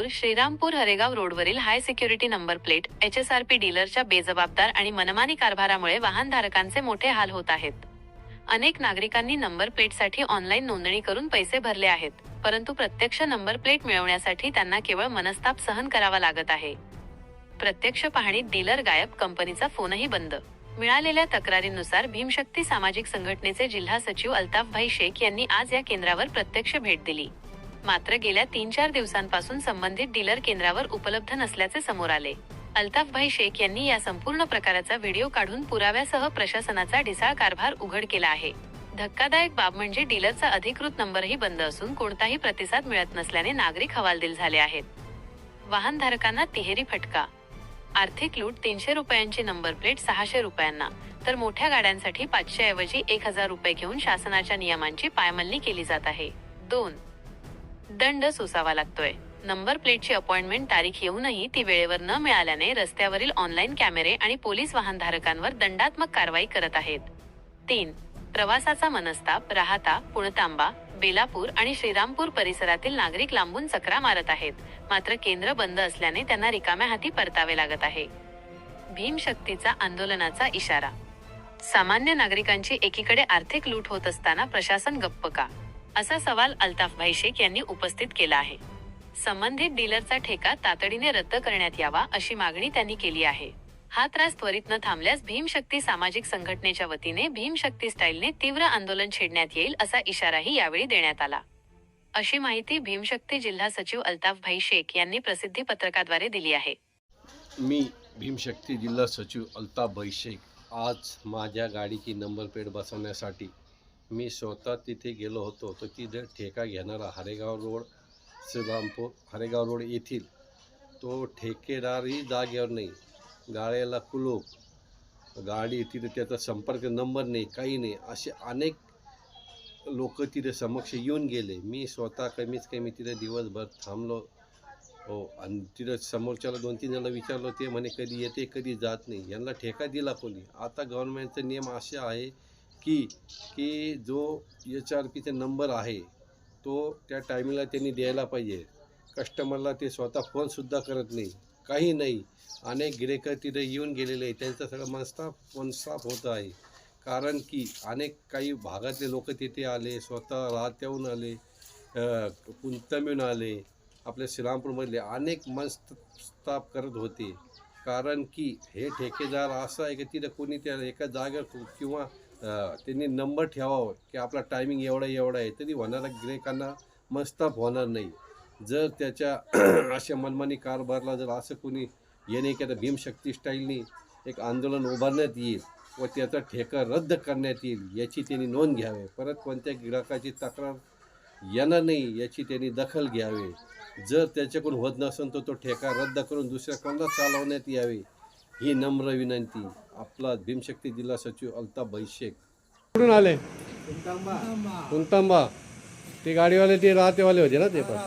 श्रीरामपूर हरेगाव रोडवरील हाय security number plate HSRP डीलरच्या बेजबाबदार आणि मनमानी कारभारामुळे वाहनधारकांचे मोठे हाल होत आहेत. अनेक नागरिकांनी नंबर प्लेटसाठी ऑनलाईन नोंदणी करून पैसे भरले आहेत, परंतु प्रत्यक्ष नंबर प्लेट मिळवण्यासाठी त्यांना केवळ मनस्ताप सहन करावा लागत आहे. प्रत्यक्ष पाहणीत डीलर गायब, कंपनीचा फोनही बंद. मिळालेल्या तक्रारींनुसार भीमशक्ती सामाजिक संघटनेचे जिल्हा सचिव अल्ताफभाई शेख यांनी आज या केंद्रावर प्रत्यक्ष भेट दिली. मात्र गेल्या 3-4 दिवसांपासून संबंधित डीलर केंद्रावर उपलब्ध नसल्याचे समोर आले. अल्ताफभाई शेख यांनी या संपूर्ण प्रकाराचा व्हिडिओ काढून पुराव्यासह प्रशासनाचा ढिसाळ कारभार उघड केला आहे. धक्कादायक बाब म्हणजे डीलरचा अधिकृत नंबरही बंद असून कोणताही प्रतिसाद मिळत नसल्याने नागरिक हवालदिल झाले आहेत. वाहनधारकांना तिहेरी फटका. आर्थिक लूट. 300 रुपयांची नंबर प्लेट 600 रुपयांना, तर मोठ्या गाड्यांसाठी 500 ऐवजी 1000 रुपये घेऊन शासनाच्या नियमांची पायमल्ली केली जात आहे. 2. दंड सोसावा लागतोय. नंबर प्लेटची अपॉइंटमेंट तारीख येऊनही ती वेळेवर न मिळाल्याने रस्त्यावरील ऑनलाईन कॅमेरे आणि पोलीस वाहनधारकांवर दंडात्मक कारवाई करत आहेत. 3. प्रवासाचा मनस्ताप. राहाता, पुणतांबा, बेलापूर आणि श्रीरामपूर परिसरातील नागरिक लांबून चकरा मारत आहेत, मात्र केंद्र बंद असल्याने त्यांना रिकाम्या हाती परतावे लागत आहे. भीमशक्तीचा आंदोलनाचा इशारा. सामान्य नागरिकांची एकीकडे आर्थिक लूट होत असताना प्रशासन गप्प का, असा सवाल अल्ताफभाई शेख यांनी उपस्थित केला आहे. संबंधित डीलरचा ठेका तातडीने रद्द करण्यात यावा, अशी मागणी त्यांनी केली आहे. हा त्रास त्वरित न थांबल्यास भीमशक्ती सामाजिक संघटनेच्या वतीने भीमशक्ती स्टाईलने तीव्र आंदोलन छेडण्यात येईल, असा इशाराही यावेळी देण्यात आला. अशी माहिती भीमशक्ती जिल्हा सचिव अल्ताफभाई शेख यांनी प्रसिद्धी पत्रकाद्वारे दिली आहे. मी भीमशक्ती जिल्हा सचिव अल्ताफभाई शेख आज माझ्या गाडीची नंबर प्लेट बसवण्यासाठी मी स्वतः तिथे गेलो होतो. तो तिथे ठेका घेणारा श्रीरामपूर हरेगाव रोड येथील तो ठेकेदारही जागेवर नाही. गाड्याला कुलूप, गाडी तिथे त्याचा संपर्क नंबर नाही, काही नाही, असे अनेक लोक तिथे समक्ष येऊन गेले. मी स्वतः कमीत कमी तिथे दिवसभर थांबलो हो, आणि तिथं समोरच्याला 2-3 जणांना विचारलं, ते म्हणे कधी येते कधी जात नाही. यांना ठेका दिला कोणी? आता गव्हर्नमेंटचा नियम असे आहे की जो HRPचा नंबर आहे तो त्या टायमिंगला त्यांनी द्यायला पाहिजे. कस्टमरला ते स्वतः फोनसुद्धा करत नाही, काही नाही. अनेक गिऱ्हाईक तिथे येऊन गेलेले आहे, त्यांचा सगळं मनस्ताप होत आहे. कारण की काही भागातले लोक तिथे आले, स्वतः राहत्याहून आले, पुणतांबेहून आले, आपल्या श्रीरामपूरमधले अनेक मनस्ताप करत होते. कारण की हे ठेकेदार असं आहे की तिथं कोणी त्या एका जागेवर किंवा त्यांनी नंबर ठेवावा की आपला टायमिंग एवढा आहे, तरी होणाऱ्या गिऱ्हाईकांना मनस्ताप होणार नाही. जर त्याच्या अशा मनमानी कारभारला जर असं कोणी येणे की आता भीमशक्ती स्टाईलनी एक आंदोलन उभारण्यात येईल व त्याचा ठेका रद्द करण्यात येईल, याची त्यांनी नोंद घ्यावी. परत कोणत्या गिऱ्हाईकाची तक्रार येणार नाही याची त्यांनी दखल घ्यावी. जर त्याच्याकडून होत नसेल तर तो ठेका रद्द करून दुसऱ्या कोणाला चालवण्यात यावे, ही नम्र विनंती. आपला भीमशक्ती जिल्हा सचिव अल्ताफभाई शेख. कुठून आले? पुणतांबा. ते गाडीवाले ते राहतेवाले होते ना ते पण.